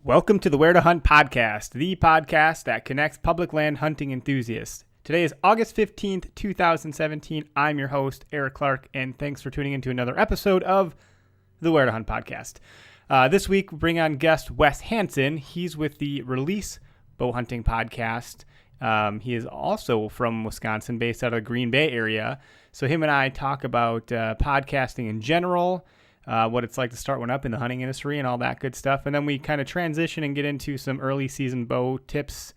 Welcome to the Where to Hunt podcast, the podcast that connects public land hunting enthusiasts. Today is August 15th, 2017. I'm your host, Eric Clark, and thanks for tuning into another episode of the Where to Hunt podcast. This week, we bring on guest Wes Hanson. He's with the Release Bowhunting podcast. He is also from Wisconsin, based out of the Green Bay area. So him and I talk about podcasting in general, what it's like to start one up in the hunting industry and all that good stuff. And then we kind of transition and get into some early season bow tips,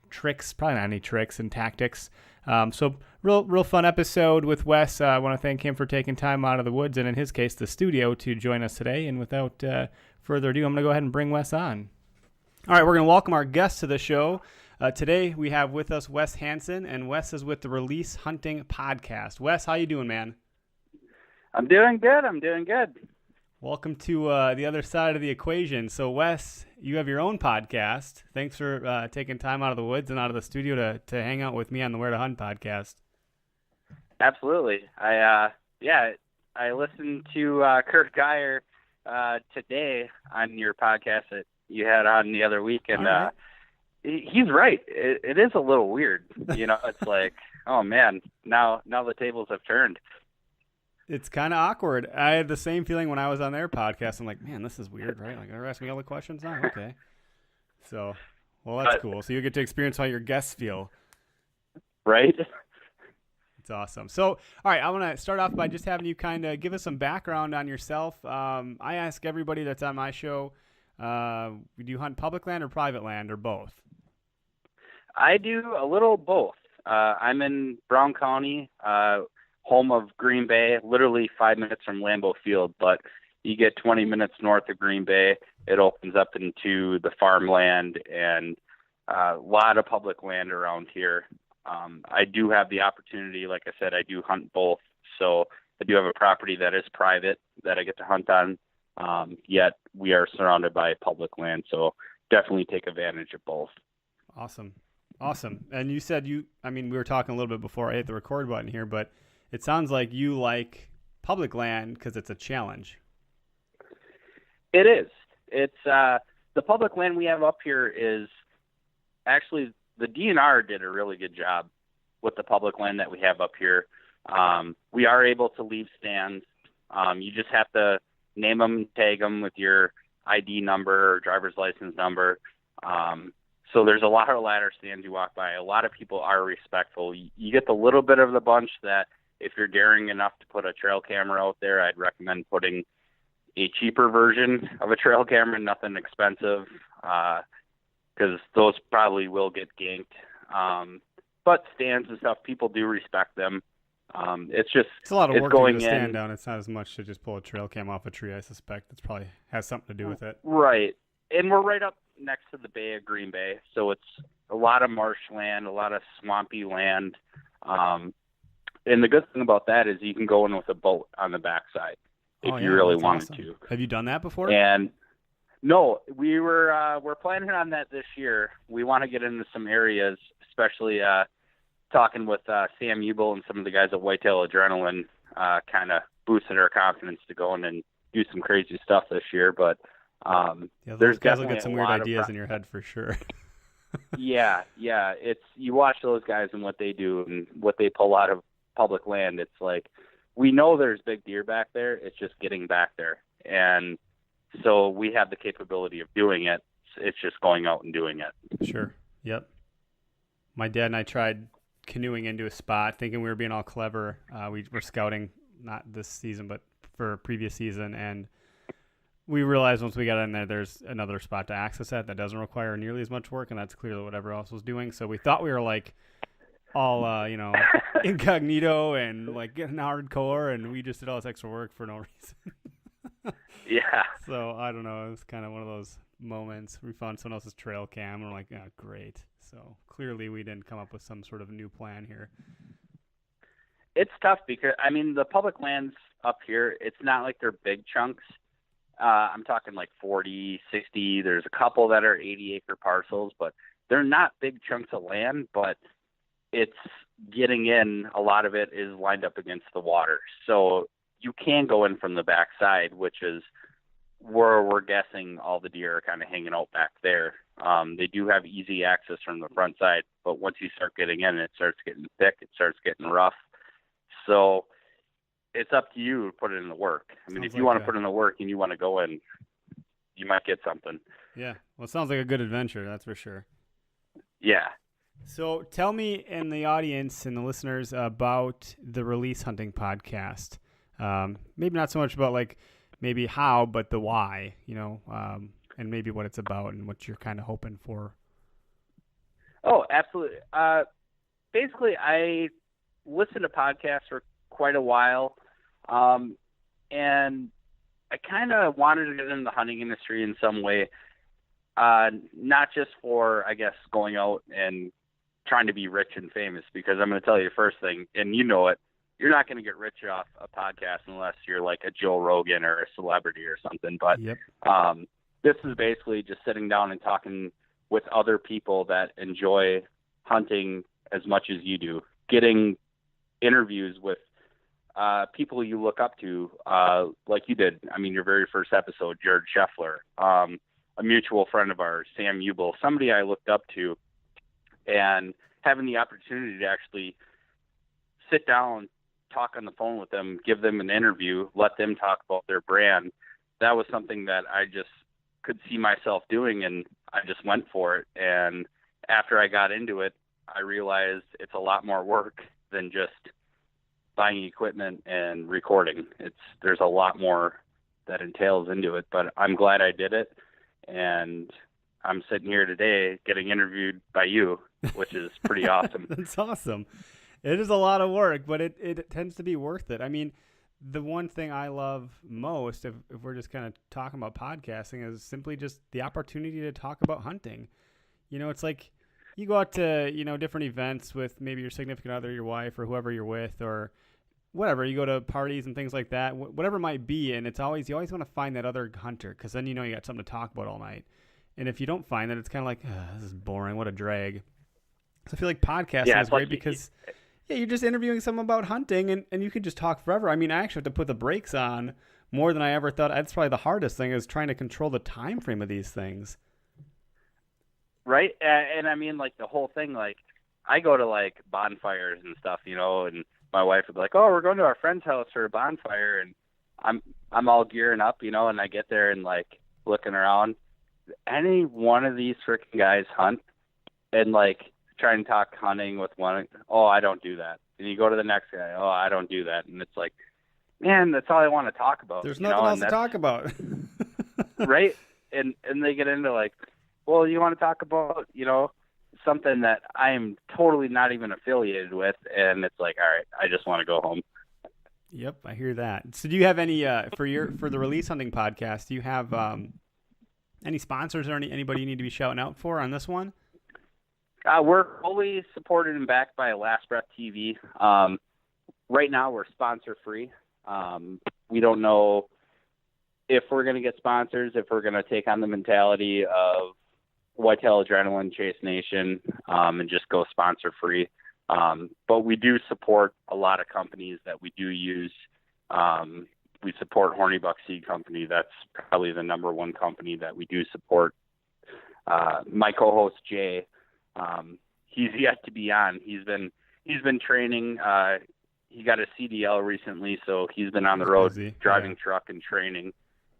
tricks, probably not any tricks and tactics. So real fun episode with Wes. I want to thank him for taking time out of the woods and in his case, the studio to join us today. And without further ado, I'm going to go ahead and bring Wes on. All right, we're going to welcome our guests to the show. Today we have with us Wes Hanson, and Wes is with the Release Hunting podcast. Wes, how you doing, man? I'm doing good. Welcome to the other side of the equation. So, Wes, you have your own podcast. Thanks for taking time out of the woods and out of the studio to hang out with me on the Where to Hunt podcast. Absolutely. I listened to Kurt Geyer today on your podcast that you had on the other week, and right. He's right. It is a little weird. You know, it's like, oh man, now the tables have turned. It's kind of awkward. I had the same feeling when I was on their podcast. I'm like, man, this is weird, right? Like, they're asking me all the questions now? Okay. So, well, that's cool. So you get to experience how your guests feel. Right. It's awesome. So, all right, I want to start off by just having you kind of give us some background on yourself. I ask everybody that's on my show, do you hunt public land or private land or both? I do a little both. I'm in Brown County, home of Green Bay, literally 5 minutes from Lambeau Field, but you get 20 minutes north of Green Bay, it opens up into the farmland and a lot of public land around here. I do have the opportunity, like I said, I do hunt both. So I do have a property that is private that I get to hunt on, yet we are surrounded by public land. So definitely take advantage of both. Awesome. And you said we were talking a little bit before I hit the record button here, but it sounds like you like public land because it's a challenge. It is. It's the public land we have up here is actually the DNR did a really good job with the public land that we have up here. We are able to leave stands. You just have to name them, tag them with your ID number or driver's license number. So there's a lot of ladder stands you walk by. A lot of people are respectful. You get the little bit of the bunch that if you're daring enough to put a trail camera out there, I'd recommend putting a cheaper version of a trail camera, nothing expensive, because those probably will get ganked. But stands and stuff, people do respect them. It's a lot of work to going get a stand down. It's not as much to just pull a trail cam off a tree, I suspect. It's probably has something to do with it. Right. And we're right up next to the Bay of Green Bay, so it's a lot of marshland, a lot of swampy land. And the good thing about that is you can go in with a boat on the backside if you really wanted to. Have you done that before? And no, we're planning on that this year. We want to get into some areas, especially talking with Sam Ubel and some of the guys at Whitetail Adrenaline, kind of boosting our confidence to go in and do some crazy stuff this year. But there's guys will get some weird ideas in your head for sure. Yeah. It's you watch those guys and what they do and what they pull out of public land. It's like we know there's big deer back there. It's just getting back there, and so we have the capability of doing it. It's just going out and doing it. Sure. Yep. My dad and I tried canoeing into a spot, thinking we were being all clever. We were scouting not this season, but for a previous season, and we realized once we got in there, there's another spot to access that doesn't require nearly as much work, and that's clearly what everyone else was doing. So we thought we were like all, incognito and like getting hardcore, and we just did all this extra work for no reason. Yeah. So I don't know. It was kind of one of those moments. We found someone else's trail cam, and we're like, oh, great. So clearly we didn't come up with some sort of new plan here. It's tough because, the public lands up here, it's not like they're big chunks. I'm talking like 40, 60. There's a couple that are 80-acre parcels, but they're not big chunks of land, but it's getting in. A lot of it is lined up against the water. So you can go in from the backside, which is we're guessing all the deer are kind of hanging out back there. They do have easy access from the front side, but once you start getting in, it starts getting thick, it starts getting rough. So it's up to you to put it in the work. I mean, if you want to put in the work and you want to go in, you might get something. Yeah. Well, it sounds like a good adventure. That's for sure. Yeah. So tell me and the audience and the listeners about the Release Hunting podcast. Maybe not so much about like maybe how, but the why, and maybe what it's about and what you're kind of hoping for. Oh, absolutely. Basically, I listened to podcasts for quite a while, and I kind of wanted to get into the hunting industry in some way, not just for, I guess, going out and trying to be rich and famous, because I'm going to tell you the first thing, and you know it, you're not going to get rich off a podcast unless you're like a Joe Rogan or a celebrity or something. But yep. This is basically just sitting down and talking with other people that enjoy hunting as much as you do, getting interviews with people you look up to, like you did. I mean, your very first episode, Jared Scheffler, a mutual friend of ours, Sam Ubel, somebody I looked up to, and having the opportunity to actually sit down, talk on the phone with them, give them an interview, let them talk about their brand. That was something that I just could see myself doing, and I just went for it. And after I got into it, I realized it's a lot more work than just buying equipment and recording. There's a lot more that entails into it, but I'm glad I did it. And I'm sitting here today getting interviewed by you, which is pretty awesome. That's awesome. It is a lot of work, but it tends to be worth it. I mean, the one thing I love most, if we're just kind of talking about podcasting, is simply just the opportunity to talk about hunting. It's like you go out to, different events with maybe your significant other, your wife, or whoever you're with, or whatever. You go to parties and things like that, whatever it might be, and you always want to find that other hunter, because then you got something to talk about all night. And if you don't find that, it's kind of like, this is boring. What a drag. So I feel like podcasting is great because you're just interviewing someone about hunting, and you could just talk forever. I mean, I actually have to put the brakes on more than I ever thought. That's probably the hardest thing, is trying to control the time frame of these things. Right. And I mean, like, the whole thing, like, I go to like bonfires and stuff, and my wife would be like, oh, we're going to our friend's house for a bonfire. And I'm all gearing up, and I get there and like looking around. Any one of these freaking guys hunt, and like try and talk hunting with one. Oh, I don't do that. And you go to the next guy. Oh, I don't do that. And it's like, man, that's all I want to talk about. There's nothing else to talk about. Right. And they get into like, well, you want to talk about, something that I'm totally not even affiliated with. And it's like, all right, I just want to go home. Yep. I hear that. So do you have any, for the Release Hunting podcast, do you have, any sponsors or anybody you need to be shouting out for on this one? We're fully supported and backed by Last Breath TV. Right now, we're sponsor free. We don't know if we're going to get sponsors, if we're going to take on the mentality of Whitetail Adrenaline, Chase Nation, and just go sponsor free. But we do support a lot of companies that we do use. We support Horny Buck Seed Company. That's probably the number one company that we do support. My co-host Jay, he's yet to be on. He's been training. He got a CDL recently, so he's been on the road driving truck and training.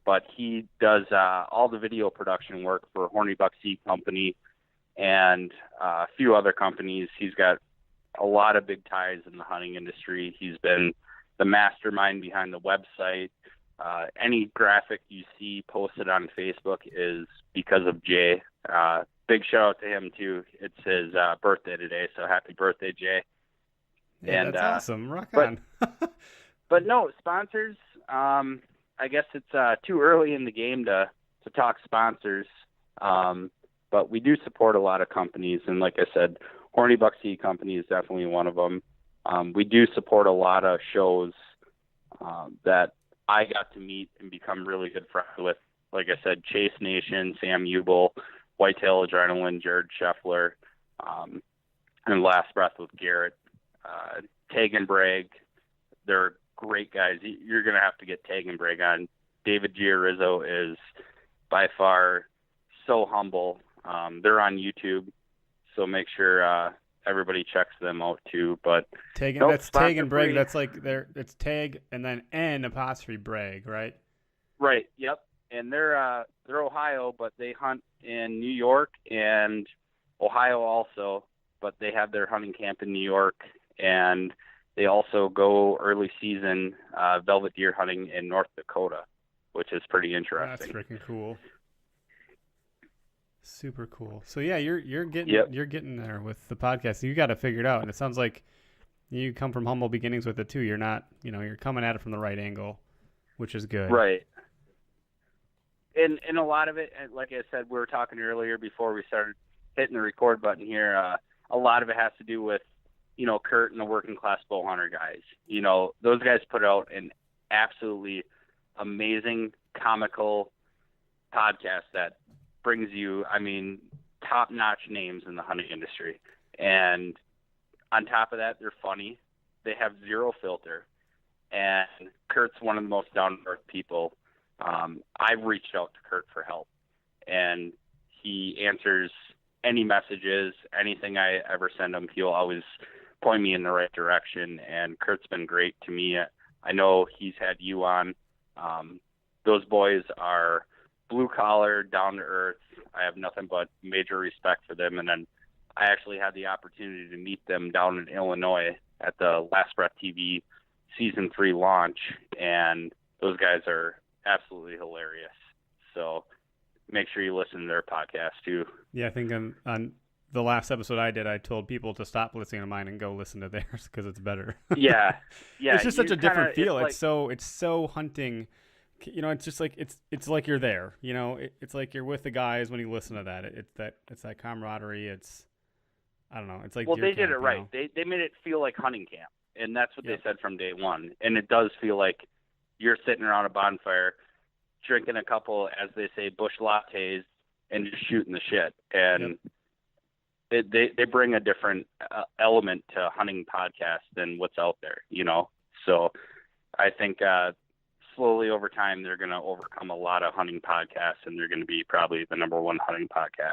But he does all the video production work for Horny Buck Seed Company and a few other companies. He's got a lot of big ties in the hunting industry. He's been the mastermind behind the website. Any graphic you see posted on Facebook is because of Jay. Big shout out to him too. It's his birthday today, so happy birthday, Jay. Yeah, and that's awesome. Rock on. But no, sponsors, I guess it's too early in the game to talk sponsors. But we do support a lot of companies, and like I said, Horny Buck Seed Company is definitely one of them. We do support a lot of shows that I got to meet and become really good friends with. Like I said, Chase Nation, Sam Ubel, Whitetail Adrenaline, Jared Scheffler, and Last Breath with Garrett. Tag and Brag, they're great guys. You're going to have to get Tag and Brag on. David Giarizzo is by far so humble. They're on YouTube, so make sure everybody checks them out too. But that's Tag and Bragg. That's like it's Tag and then N''Bragg, right? Right. Yep. And they're Ohio, but they hunt in New York and Ohio also. But they have their hunting camp in New York, and they also go early season velvet deer hunting in North Dakota, which is pretty interesting. That's freaking cool. Super cool. So yeah, you're getting there with the podcast. You got to figure it out, and it sounds like you come from humble beginnings with it too. You're not, you're coming at it from the right angle, which is good. Right. And a lot of it, like I said, we were talking earlier before we started hitting the record button here. A lot of it has to do with, Kurt and the working class bow hunter guys. Those guys put out an absolutely amazing, comical podcast that brings you, top-notch names in the hunting industry. And on top of that, they're funny. They have zero filter. And Kurt's one of the most down-to-earth people. I've reached out to Kurt for help, and he answers any messages, anything I ever send him. He'll always point me in the right direction, and Kurt's been great to me. I know he's had you on. Those boys are blue-collar, down-to-earth. I have nothing but major respect for them, and then I actually had the opportunity to meet them down in Illinois at the Last Breath TV Season 3 launch, and those guys are absolutely hilarious. So make sure you listen to their podcast too. Yeah, I think on the last episode I did, I told people to stop listening to mine and go listen to theirs because it's better. Yeah. It's just such a different feel. It's so hunting. It's just like it's like you're there. It's like you're with the guys when you listen to that. It's that camaraderie. I don't know. It's like they did it right. They made it feel like hunting camp, and that's what they said from day one. And it does feel like you're sitting around a bonfire, drinking a couple, as they say, bush lattes, and just shooting the shit. And they bring a different element to hunting podcasts than what's out there, So I think slowly over time they're going to overcome a lot of hunting podcasts, and they're going to be probably the number one hunting podcast.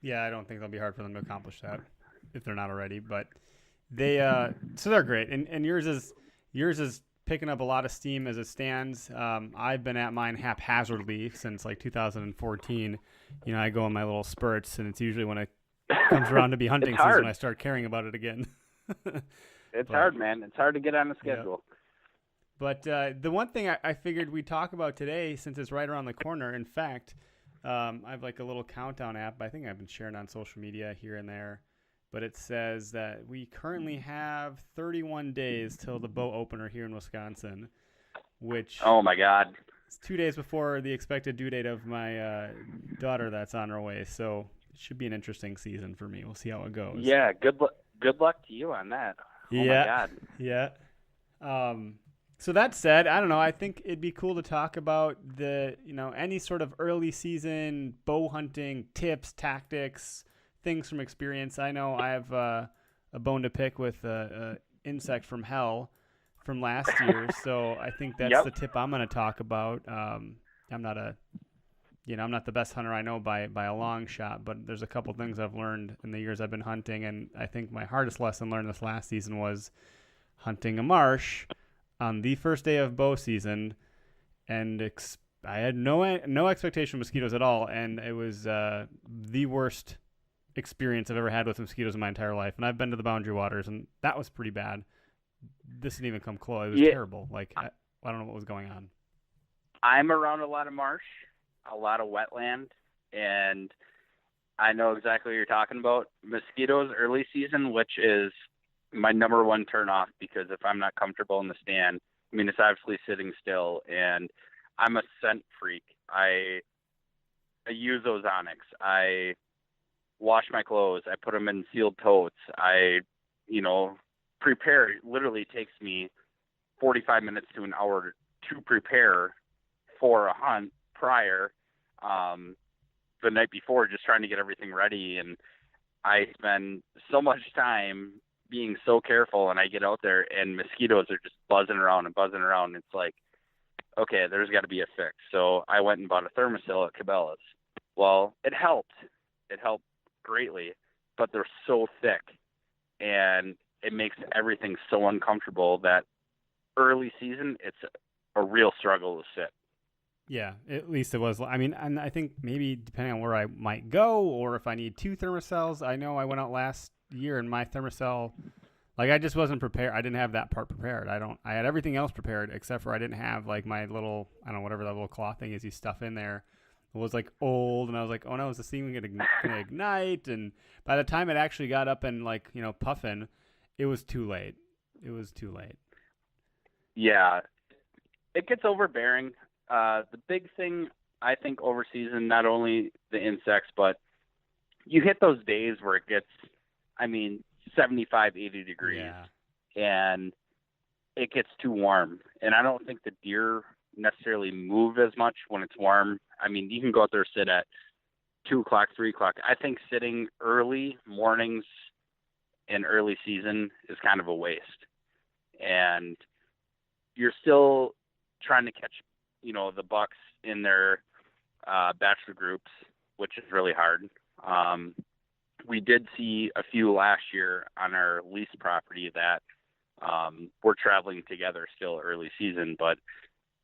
Yeah, I don't think it'll be hard for them to accomplish that if they're not already. But they so they're great, and yours is picking up a lot of steam as it stands. I've been at mine haphazardly since like 2014. I go in my little spurts, and it's usually when it comes around to be hunting season I start caring about it again. It's hard, man. It's hard to get on the schedule. Yeah. But the one thing I figured we'd talk about today, since it's right around the corner, in fact, I have like a little countdown app. I think I've been sharing on social media here and there. But it says that we currently have 31 days till the bow opener here in Wisconsin, which oh my God, it's 2 days before the expected due date of my daughter that's on her way. So it should be an interesting season for me. We'll see how it goes. Yeah, good luck to you on that. Oh my God. Yeah. So that said, I don't know. I think it'd be cool to talk about any sort of early season bow hunting tips, tactics, things from experience. I know I have a bone to pick with insect from hell from last year, so I think that's the tip I'm going to talk about. I'm not the best hunter I know by a long shot, but there's a couple things I've learned in the years I've been hunting, and I think my hardest lesson learned this last season was hunting a marsh on the first day of bow season, and I had no expectation of mosquitoes at all, and it was the worst experience I've ever had with mosquitoes in my entire life. And I've been to the Boundary Waters, and that was pretty bad. This didn't even come close. It was terrible. Like I don't know what was going on. I'm around a lot of marsh, a lot of wetland, and I know exactly what you're talking about. Mosquitoes early season, which is my number one turn off, because if I'm not comfortable in the stand, it's obviously sitting still, and I'm a scent freak. I use ozonics. I wash my clothes. I put them in sealed totes. I, prepare. It literally takes me 45 minutes to an hour to prepare for a hunt prior, the night before, just trying to get everything ready. And I spend so much time being so careful, and I get out there and mosquitoes are just buzzing around. It's like, okay, there's got to be a fix. So I went and bought a thermocell at Cabela's. Well, it helped. It helped greatly, but they're so thick, and it makes everything so uncomfortable that early season, it's a real struggle to sit. Yeah, at least it was. I mean, and I think maybe depending on where I might go or if I need 2 thermocells. I know I went out last year and my thermocell, like I just wasn't prepared. I didn't have that part prepared. I had everything else prepared except for I didn't have like my little, I don't know, whatever that little cloth thing is you stuff in there. It was like old, and I was like, oh no, is this thing going to ignite? And by the time it actually got up and like, puffing, it was too late. It was too late. Yeah, it gets overbearing. The big thing, I think, over season, not only the insects, but you hit those days where it gets, 75, 80 degrees, and it gets too warm. And I don't think the deer necessarily move as much when it's warm. You can go out there, sit at 2 o'clock, 3 o'clock. I think sitting early mornings in early season is kind of a waste. And you're still trying to catch, the bucks in their bachelor groups, which is really hard. We did see a few last year on our lease property that we're traveling together still early season, but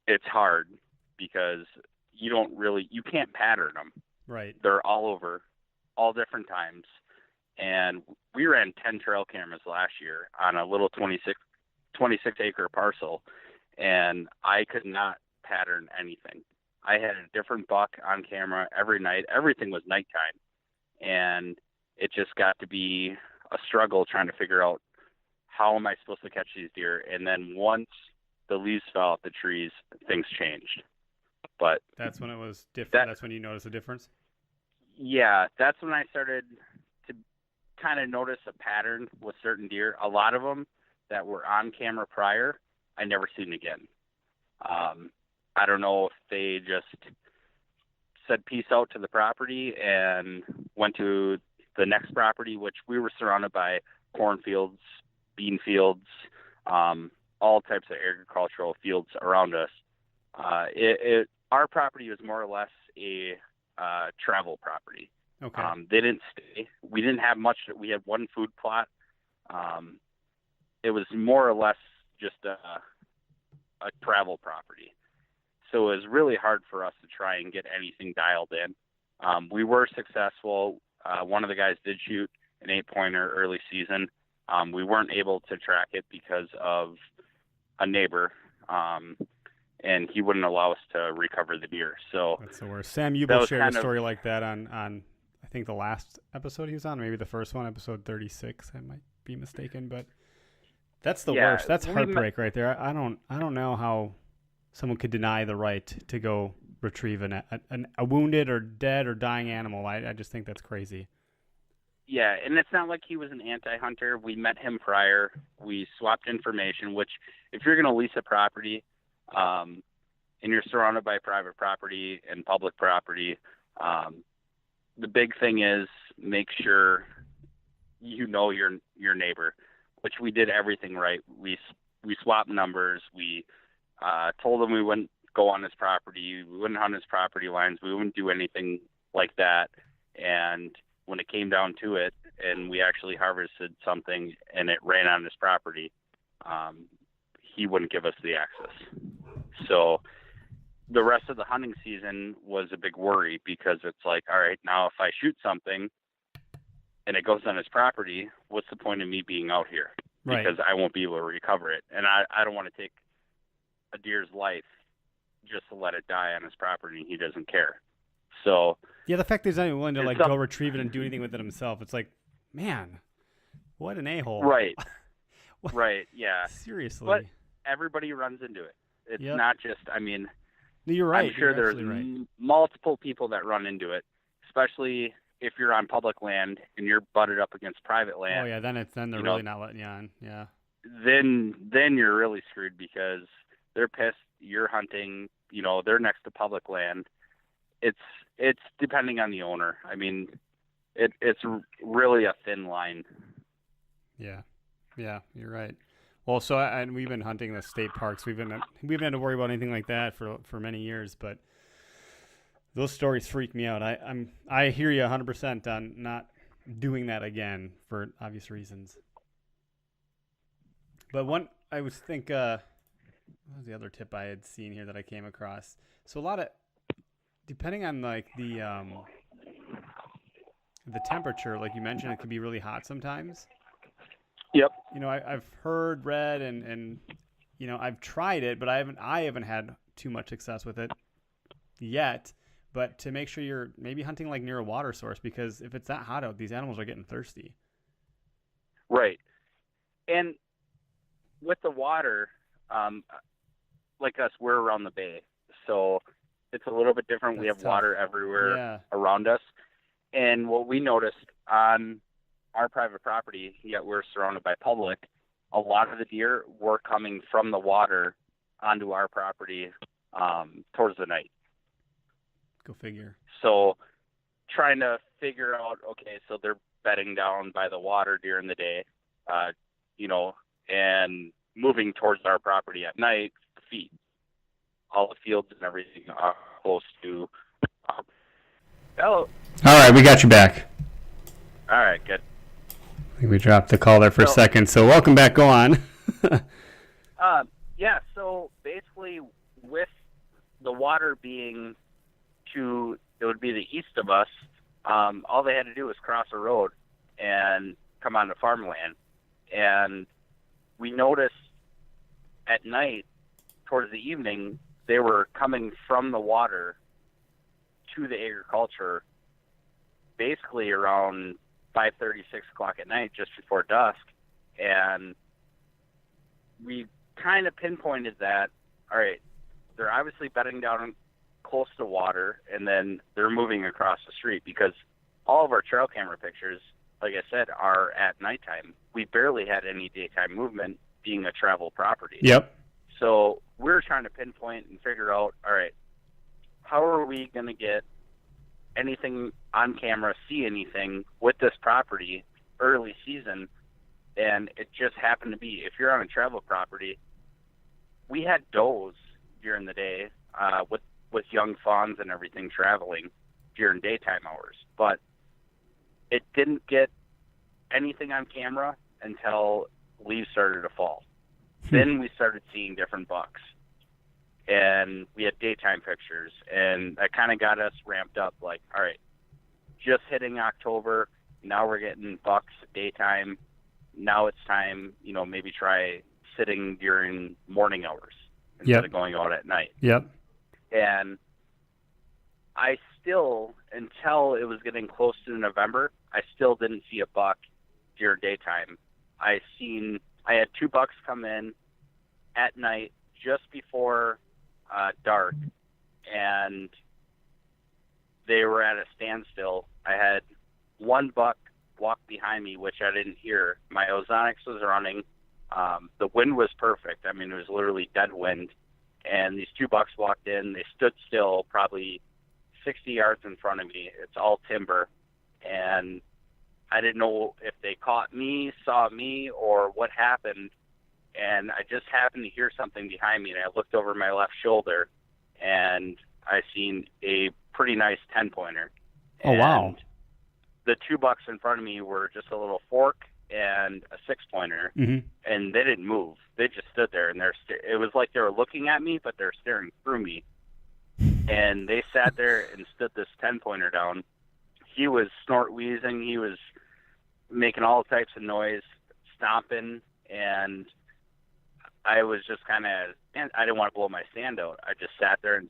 it's hard because you can't pattern them. Right. They're all over, all different times. And we ran 10 trail cameras last year on a little 26 acre parcel, and I could not pattern anything. I had a different buck on camera every night. Everything was nighttime, and it just got to be a struggle trying to figure out how am I supposed to catch these deer. And then once the leaves fell off the trees, things changed. But that's when it was different. That's when you noticed a difference. Yeah, that's when I started to kind of notice a pattern with certain deer. A lot of them that were on camera prior, I never seen again. I don't know if they just said peace out to the property and went to the next property, which we were surrounded by cornfields, bean fields, all types of agricultural fields around us. Our property was more or less a travel property. Okay. They didn't stay. We didn't have much. We had one food plot. It was more or less just a travel property. So it was really hard for us to try and get anything dialed in. We were successful. One of the guys did shoot an 8-pointer early season. We weren't able to track it because of a neighbor, and he wouldn't allow us to recover the deer. So that's the worst. Sam Ubel shared a story like that on I think the last episode he was on, maybe the first one, episode 36. I might be mistaken, but that's the worst. That's heartbreak right there. I don't know how someone could deny the right to go retrieve a wounded or dead or dying animal. I just think that's crazy. Yeah, and it's not like he was an anti-hunter. We met him prior. We swapped information, which if you're going to lease a property and you're surrounded by private property and public property, the big thing is make sure you know your neighbor, which we did everything right. We swapped numbers. We told him we wouldn't go on his property. We wouldn't hunt his property lines. We wouldn't do anything like that. And when it came down to it and we actually harvested something and it ran on his property, he wouldn't give us the access. So the rest of the hunting season was a big worry because it's like, all right, now if I shoot something and it goes on his property, what's the point of me being out here? Right. Because I won't be able to recover it. And I don't want to take a deer's life just to let it die on his property. He doesn't care. So yeah, the fact that he's not even willing to go retrieve it and do anything with it himself, it's like, man, what an a-hole. Right. Right. Yeah. Seriously. But everybody runs into it. It's not just, you're right. I'm sure there's multiple people that run into it, especially if you're on public land and you're butted up against private land. Oh yeah. Then they're really not letting you on. Yeah. Then you're really screwed because they're pissed. You're hunting, they're next to public land. It's depending on the owner. It's really a thin line. Yeah. Yeah, you're right. Well, so and we've been hunting the state parks. We haven't had to worry about anything like that for many years, but those stories freak me out. I hear you 100% on not doing that again for obvious reasons. But one, I was think, what was the other tip I had seen here that I came across? So a lot of, depending on like the temperature, like you mentioned, it can be really hot sometimes. Yep. I've heard, read, and I've tried it, but I haven't had too much success with it yet. But to make sure you're maybe hunting like near a water source, because if it's that hot out, these animals are getting thirsty. Right. And with the water, like us, we're around the bay, so it's a little bit different. We have tough. water everywhere around us. And what we noticed on our private property, yet we're surrounded by public, a lot of the deer were coming from the water onto our property towards the night. Go figure. So trying to figure out, okay, so they're bedding down by the water during the day, and moving towards our property at night, feet. All the fields and everything are close to. Hello. All right, we got you back. All right, good. I think we dropped the call there for a second, so welcome back. Go on. Yeah, so basically with the water being it would be the east of us, all they had to do was cross a road and come onto farmland. And we noticed at night, towards the evening, they were coming from the water to the agriculture basically around 5:30, 6 o'clock at night, just before dusk. And we kind of pinpointed that, all right, they're obviously bedding down close to water, and then they're moving across the street, because all of our trail camera pictures, like I said, are at nighttime. We barely had any daytime movement, being a travel property. Yep. So we're trying to pinpoint and figure out, all right, how are we going to get anything on camera, see anything with this property early season? And it just happened to be, if you're on a travel property, we had does during the day with young fawns and everything traveling during daytime hours. But it didn't get anything on camera until leaves started to fall. Then we started seeing different bucks. And we had daytime pictures. And that kind of got us ramped up, like, all right, just hitting October, now we're getting bucks daytime. Now it's time, maybe try sitting during morning hours instead of going out at night. Yep. And I still, until it was getting close to November, I still didn't see a buck during daytime. I had 2 bucks come in at night just before dark, and they were at a standstill. I had 1 buck walk behind me, which I didn't hear. My ozonics was running. The wind was perfect. I mean, it was literally dead wind. And these 2 bucks walked in. They stood still probably 60 yards in front of me. It's all timber. And I didn't know if they caught me, saw me, or what happened. And I just happened to hear something behind me, and I looked over my left shoulder, and I seen a pretty nice 10-pointer. Oh, wow. The 2 bucks in front of me were just a little fork and a 6-pointer, and they didn't move. They just stood there, and it was like they were looking at me, but they're staring through me. And they sat there and stood this 10-pointer down. He was snort-wheezing. He was making all types of noise, stomping, and I was just kind of, I didn't want to blow my stand out. I just sat there, and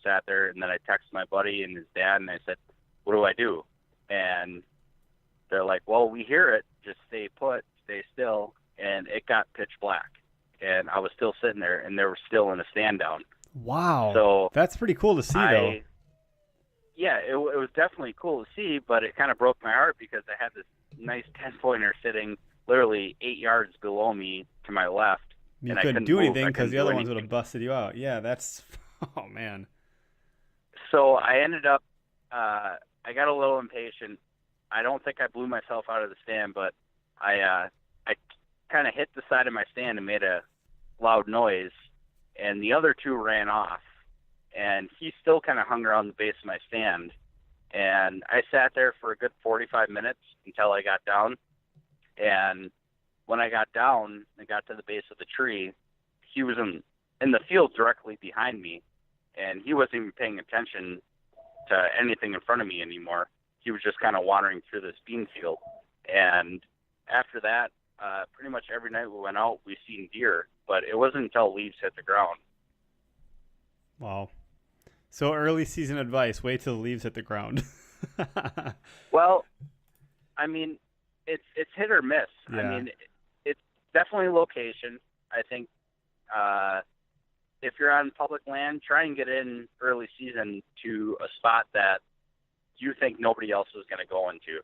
then I texted my buddy and his dad, and I said, what do I do? And they're like, well, we hear it. Just stay put, stay still. And it got pitch black. And I was still sitting there, and they were still in a stand down. Wow. So that's pretty cool to see, though. Yeah, it was definitely cool to see, but it kind of broke my heart because I had this nice 10-pointer sitting literally 8 yards below me to my left. You couldn't do anything because the other ones would have busted you out. Yeah, that's, oh, man. So I ended up, I got a little impatient. I don't think I blew myself out of the stand, but I kind of hit the side of my stand and made a loud noise, and the other two ran off, and he still kind of hung around the base of my stand. And I sat there for a good 45 minutes until I got down. And when I got down and got to the base of the tree, he was in the field directly behind me, and he wasn't even paying attention to anything in front of me anymore. He was just kind of wandering through this bean field. And after that, pretty much every night we went out, we seen deer, but it wasn't until leaves hit the ground. Wow. So early season advice, wait till the leaves hit the ground. Well, I mean, it's hit or miss. Yeah. I mean, it's definitely location. I think if you're on public land, try and get in early season to a spot that you think nobody else is going to go into.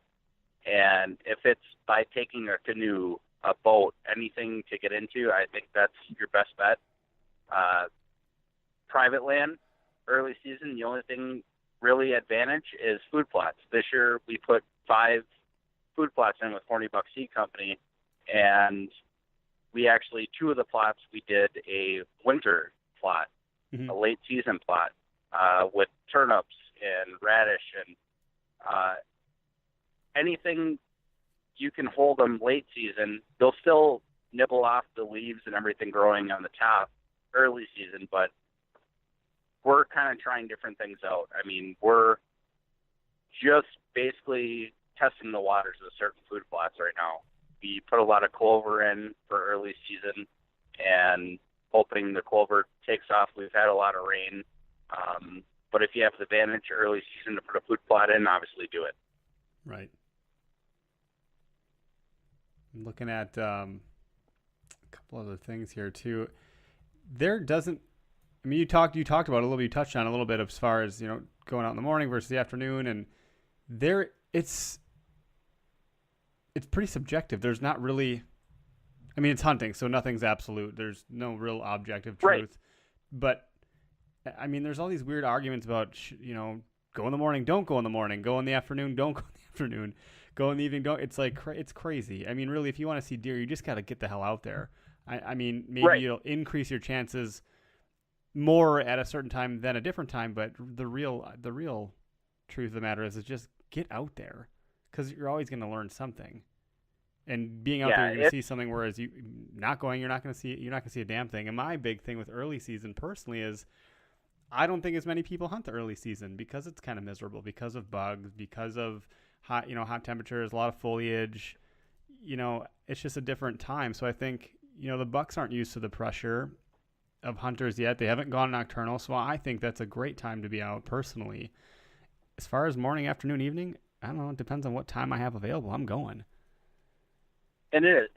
And if it's by taking a canoe, a boat, anything to get into, I think that's your best bet. Private land, early season, the only thing really advantage is food plots. This year we put 5 food plots in with Horny Buck Seed Company, and we actually, 2 of the plots we did a winter plot, a late season plot with turnips and radish and anything you can hold them late season. They'll still nibble off the leaves and everything growing on the top early season, but we're kind of trying different things out. I mean, we're just basically testing the waters of certain food plots right now. We put a lot of clover in for early season and hoping the clover takes off. We've had a lot of rain. But if you have the advantage early season to put a food plot in, obviously do it. Right. I'm looking at a couple other things here too. There doesn't, I mean, you talked about it a little bit, you touched on a little bit as far as, you know, going out in the morning versus the afternoon, and there it's pretty subjective. There's not really, I mean, it's hunting, so nothing's absolute. There's no real objective truth. Right. But I mean, there's all these weird arguments about, you know, go in the morning, don't go in the morning, go in the afternoon, don't go in the afternoon, go in the evening, don't. It's like, it's crazy. I mean, really, if you want to see deer, you just got to get the hell out there. I mean, maybe It'll increase your chances more at a certain time than a different time, but the real truth of the matter is just get out there, because you're always going to learn something. And being out there, you're going to see something, whereas you not going, you're not going to see a damn thing. And my big thing with early season personally is I don't think as many people hunt the early season because it's kind of miserable, because of bugs, because of hot temperatures, a lot of foliage. You know, it's just a different time. So I think, you know, the bucks aren't used to the pressure of hunters yet. They haven't gone nocturnal. So I think that's a great time to be out personally. As far as morning, afternoon, evening, I don't know. It depends on what time I have available. I'm going. And it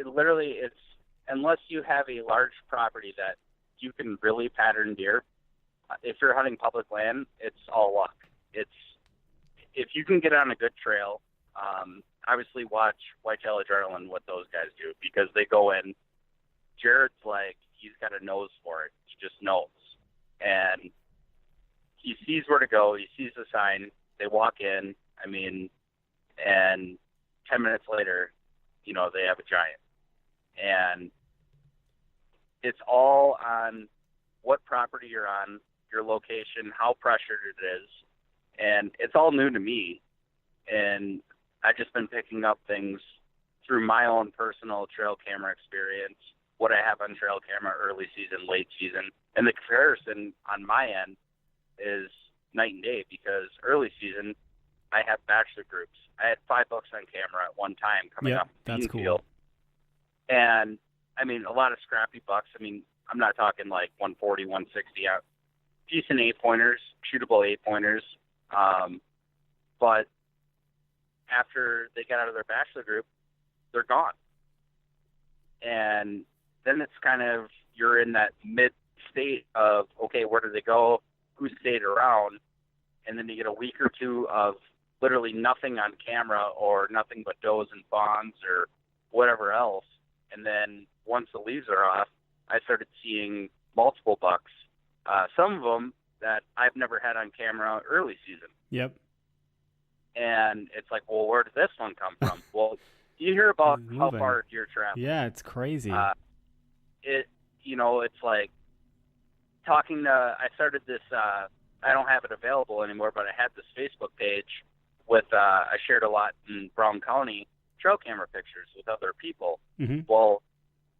literally, it's, unless you have a large property that you can really pattern deer, if you're hunting public land, it's all luck. It's, if you can get on a good trail, obviously watch Whitetail Adrenaline, what those guys do, because they go in, Jared's like, he's got a nose for it. He just knows. And he sees where to go. He sees the sign. They walk in, I mean, and 10 minutes later, you know, they have a giant. And it's all on what property you're on, your location, how pressured it is. And it's all new to me. And I've just been picking up things through my own personal trail camera experience, what I have on trail camera early season, late season. And the comparison on my end is night and day, because early season, I have bachelor groups. I had 5 bucks on camera at one time coming up the that's cool. field. And, I mean, a lot of scrappy bucks. I mean, I'm not talking like 140, 160. Decent 8-pointers, shootable 8-pointers. But after they get out of their bachelor group, they're gone. And then it's kind of, you're in that mid-state of, okay, where do they go? Who stayed around? And then you get a week or two of literally nothing on camera, or nothing but does and fawns or whatever else. And then once the leaves are off, I started seeing multiple bucks. Some of them that I've never had on camera early season. Yep. And it's like, well, where did this one come from? Well, you hear about how far deer travel. Yeah, it's crazy. it's like talking to, I started this, I don't have it available anymore, but I had this Facebook page with, I shared a lot in Brown County trail camera pictures with other people. Mm-hmm. Well,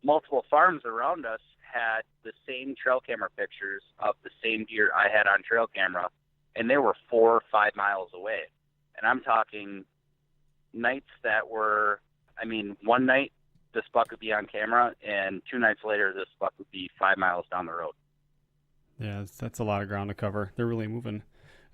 multiple farms around us had the same trail camera pictures of the same deer I had on trail camera, and they were 4 or 5 miles away. And I'm talking nights that were, one night this buck would be on camera, and 2 nights later this buck would be 5 miles down the road. Yeah, that's a lot of ground to cover. They're really moving.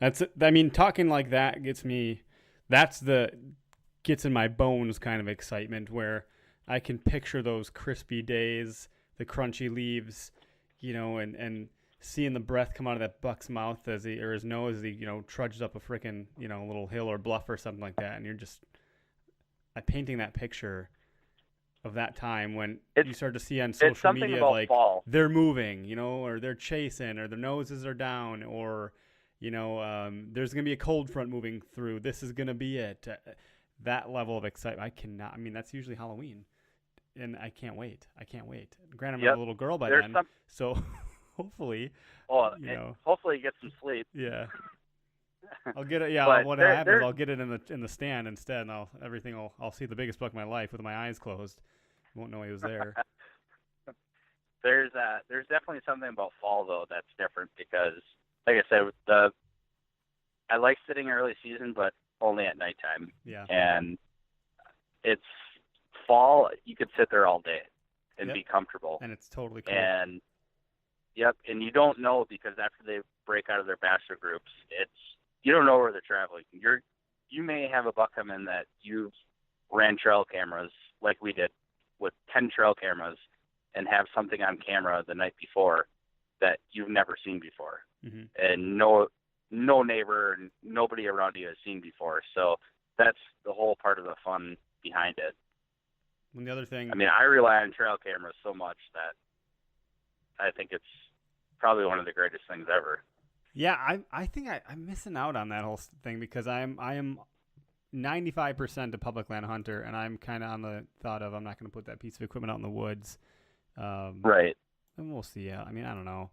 Talking like that gets me, gets in my bones kind of excitement, where I can picture those crispy days, the crunchy leaves, and seeing the breath come out of that buck's mouth or his nose as he, trudges up a frickin', little hill or bluff or something like that. And I'm painting that picture of that time when you start to see on social media, like fall. They're moving, or they're chasing, or their noses are down, or, there's going to be a cold front moving through. This is going to be it. That level of excitement, I cannot. That's usually Halloween, and I can't wait. Granted, I'm a little girl by then, so hopefully, hopefully you get some sleep. Yeah, I'll get it. Yeah, what happens? I'll get it in the stand instead, and I'll see the biggest buck of my life with my eyes closed. Won't know he was there. There's definitely something about fall though that's different because, like I said, I like sitting early season, but only at nighttime. Yeah. And it's fall, you could sit there all day and be comfortable. And it's totally cool. And and you don't know because after they break out of their bachelor groups, you don't know where they're traveling. You may have a buck come in that you've ran trail cameras like we did with 10 trail cameras and have something on camera the night before that you've never seen before. Mm-hmm. And no neighbor, nobody around you has seen before. So that's the whole part of the fun behind it. And the other thing, I rely on trail cameras so much that I think it's probably one of the greatest things ever. Yeah, I think I'm missing out on that whole thing because I am 95% a public land hunter, and I'm kind of on the thought of I'm not going to put that piece of equipment out in the woods. Right. And we'll see. I don't know.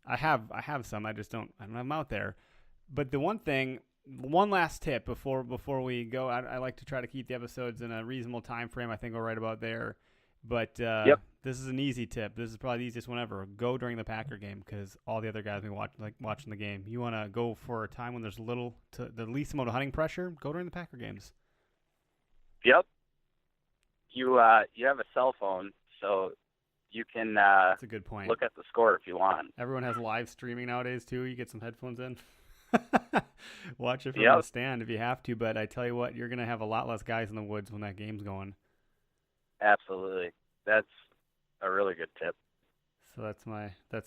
I have some. I don't have them out there. But the one last tip before we go, I like to try to keep the episodes in a reasonable time frame. I think we're right about there. But this is an easy tip. This is probably the easiest one ever. Go during the Packer game because all the other guys will be watching the game. You want to go for a time when there's the least amount of hunting pressure. Go during the Packer games. Yep. You have a cell phone, so you can that's a good point. Look at the score if you want. Everyone has live streaming nowadays too. You get some headphones in. Watch it from the stand if you have to, but I tell you what, you're going to have a lot less guys in the woods when that game's going. Absolutely. That's a really good tip. So that's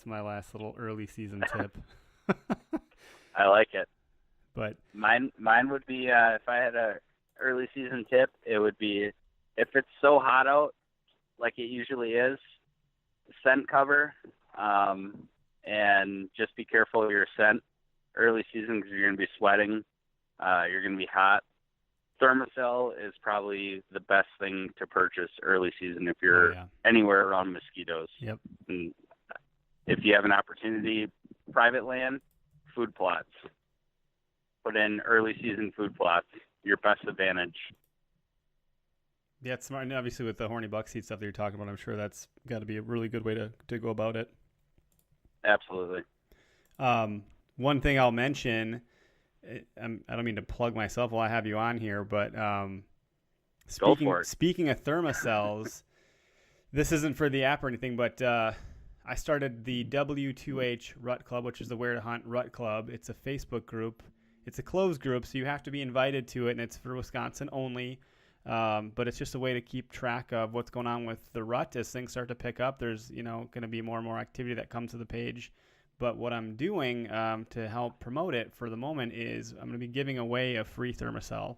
my last little early season tip. I like it. But mine would be if I had a early season tip, it would be if it's so hot out like it usually is, scent cover, and just be careful of your scent early season because you're going to be sweating, you're going to be hot. Thermacell is probably the best thing to purchase early season if you're anywhere around mosquitoes. Yep. And if you have an opportunity, private land, food plots. Put in early season food plots, your best advantage. Yeah, it's smart. And obviously with the horny buckseat stuff that you're talking about, I'm sure that's got to be a really good way to go about it. Absolutely. One thing I'll mention, I don't mean to plug myself while I have you on here, but speaking of Thermacells, this isn't for the app or anything, but I started the W2H Rut Club, which is the Where to Hunt Rut Club. It's a Facebook group. It's a closed group, so you have to be invited to it, and it's for Wisconsin only. But it's just a way to keep track of what's going on with the rut as things start to pick up. There's going to be more and more activity that comes to the page. But what I'm doing to help promote it for the moment is I'm going to be giving away a free Thermacell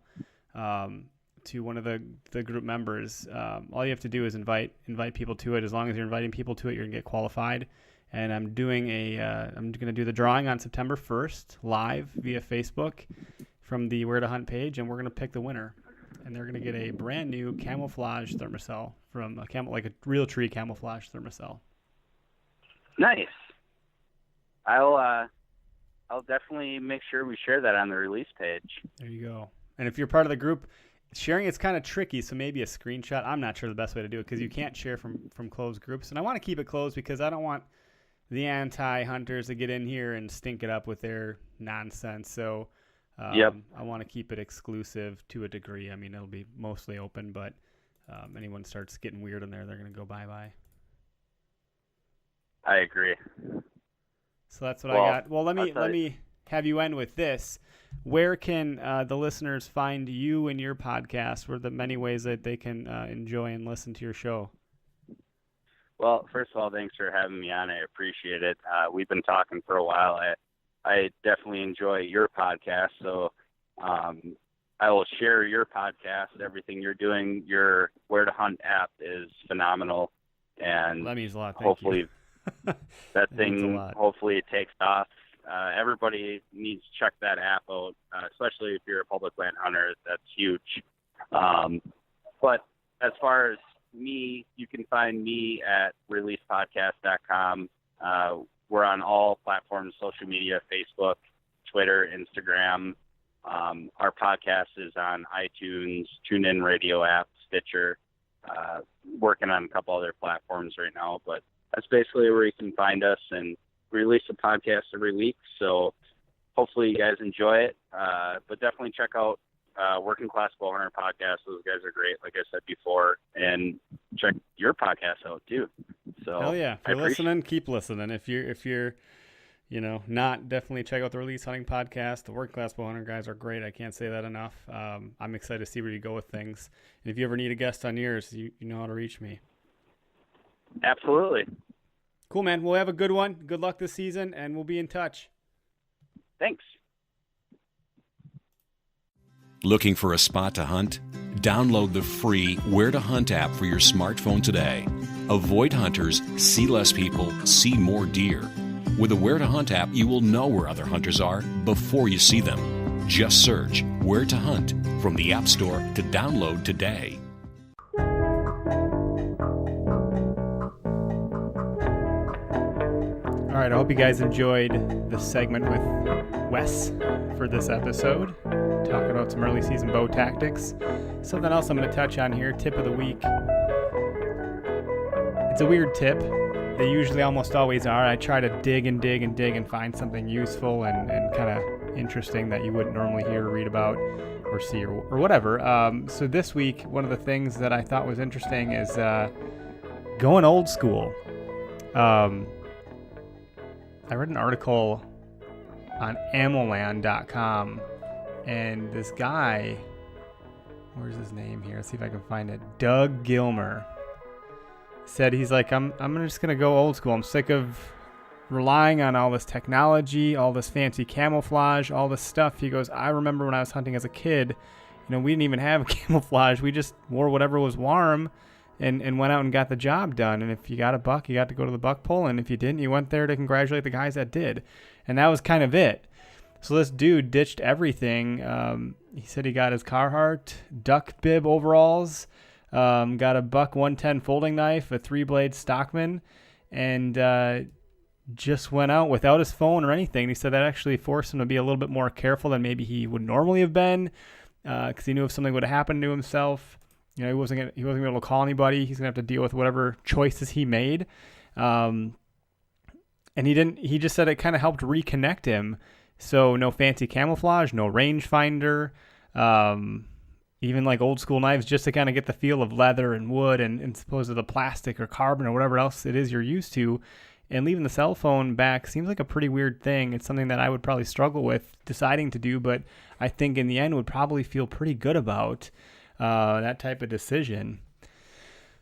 to one of the group members. All you have to do is invite people to it. As long as you're inviting people to it, you're going to get qualified. And I'm doing I'm going to do the drawing on September 1st live via Facebook from the Where to Hunt page, and we're going to pick the winner. And they're going to get a brand new camouflage Thermacell from like a real tree camouflage Thermacell. Nice. I'll definitely make sure we share that on the release page. There you go. And if you're part of the group, sharing it's kind of tricky, so maybe a screenshot. I'm not sure the best way to do it because you can't share from closed groups. And I want to keep it closed because I don't want the anti-hunters to get in here and stink it up with their nonsense. So Yep. I want to keep it exclusive to a degree. I mean, it'll be mostly open, but anyone starts getting weird in there, they're going to go bye-bye. I agree. So that's what I got. Well, let me have you end with this. Where can the listeners find you and your podcast? What are the many ways that they can enjoy and listen to your show? Well, first of all, thanks for having me on. I appreciate it. We've been talking for a while. I definitely enjoy your podcast, so I will share your podcast. Everything you're doing, your Where to Hunt app is phenomenal, and that means a lot. Hopefully that thing, hopefully it takes off. Everybody needs to check that app out, especially if you're a public land hunter. That's huge. But as far as me, you can find me at releasepodcast.com. We're on all platforms, social media, Facebook, Twitter, Instagram. Our podcast is on iTunes, TuneIn Radio app, Stitcher. Working on a couple other platforms right now, but that's basically where you can find us, and release a podcast every week. So hopefully you guys enjoy it. But definitely check out Working Class Bowhunter podcast. Those guys are great, like I said before, and check your podcast out too. So hell yeah, if you're listening, keep listening. If you're not, definitely check out the Release Hunting podcast. The Working Class Bowhunter guys are great. I can't say that enough. I'm excited to see where you go with things. And if you ever need a guest on yours, you know how to reach me. Absolutely. Cool, man. We'll have a good one. Good luck this season, and we'll be in touch. Thanks. Looking for a spot to hunt? Download the free Where to Hunt app for your smartphone today. Avoid hunters, see less people, see more deer. With the Where to Hunt app, you will know where other hunters are before you see them. Just search Where to Hunt from the App Store to download today. All right, I hope you guys enjoyed the segment with Wes for this episode, talking about some early season bow tactics. Something else I'm going to touch on here, tip of the week. It's a weird tip. They usually almost always are. I try to dig and find something useful and kind of interesting that you wouldn't normally hear or read about or see or whatever. So this week, one of the things that I thought was interesting is going old school. I read an article on ammoland.com, and this guy, where's his name here? Let's see if I can find it. Doug Gilmer said he's like, I'm just going to go old school. I'm sick of relying on all this technology, all this fancy camouflage, all this stuff. He goes, I remember when I was hunting as a kid, we didn't even have camouflage. We just wore whatever was warm and went out and got the job done. And if you got a buck, you got to go to the buck pull. And if you didn't, you went there to congratulate the guys that did. And that was kind of it. So this dude ditched everything. He said he got his Carhartt duck bib overalls, got a buck 110 folding knife, a 3-blade Stockman, and just went out without his phone or anything. He said that actually forced him to be a little bit more careful than maybe he would normally have been, because he knew if something would have happened to himself, he wasn't gonna be able to call anybody. He's gonna have to deal with whatever choices he made. And he just said it kind of helped reconnect him. So no fancy camouflage, no rangefinder, even like old school knives, just to kind of get the feel of leather and wood and supposedly the plastic or carbon or whatever else it is you're used to. And leaving the cell phone back seems like a pretty weird thing. It's something that I would probably struggle with deciding to do, but I think in the end would probably feel pretty good about that type of decision.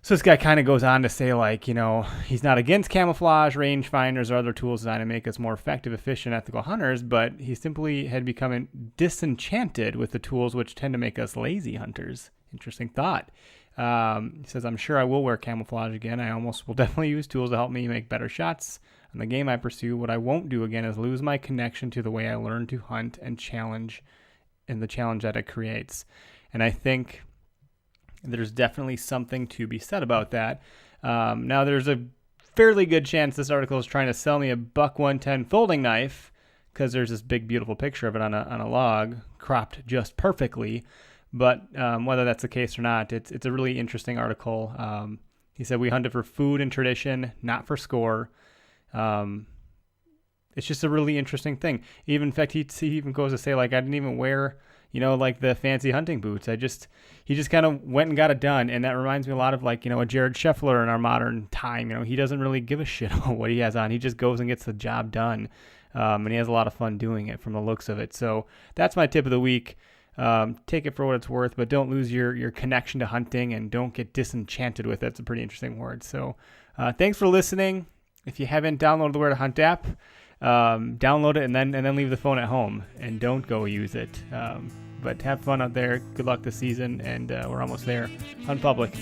So this guy kind of goes on to say, like, he's not against camouflage, rangefinders, or other tools designed to make us more effective, efficient, ethical hunters, but he simply had become disenchanted with the tools which tend to make us lazy hunters. Interesting thought. He says, I'm sure I will wear camouflage again. I almost will definitely use tools to help me make better shots on the game I pursue. What I won't do again is lose my connection to the way I learned to hunt and the challenge that it creates. And I think there's definitely something to be said about that. Now, there's a fairly good chance this article is trying to sell me a buck 110 folding knife because there's this big, beautiful picture of it on a log, cropped just perfectly. But whether that's the case or not, it's a really interesting article. He said, we hunted for food and tradition, not for score. It's just a really interesting thing. Even, in fact, he even goes to say, like, I didn't even wear, like the fancy hunting boots. He just kind of went and got it done. And that reminds me a lot of, like, a Jared Scheffler in our modern time. He doesn't really give a shit about what he has on. He just goes and gets the job done. And he has a lot of fun doing it from the looks of it. So that's my tip of the week. Take it for what it's worth, but don't lose your connection to hunting and don't get disenchanted with it. It's a pretty interesting word. So thanks for listening. If you haven't downloaded the Where to Hunt app, download it and then leave the phone at home and don't go use it. But have fun out there. Good luck this season, and we're almost there. Hunt public.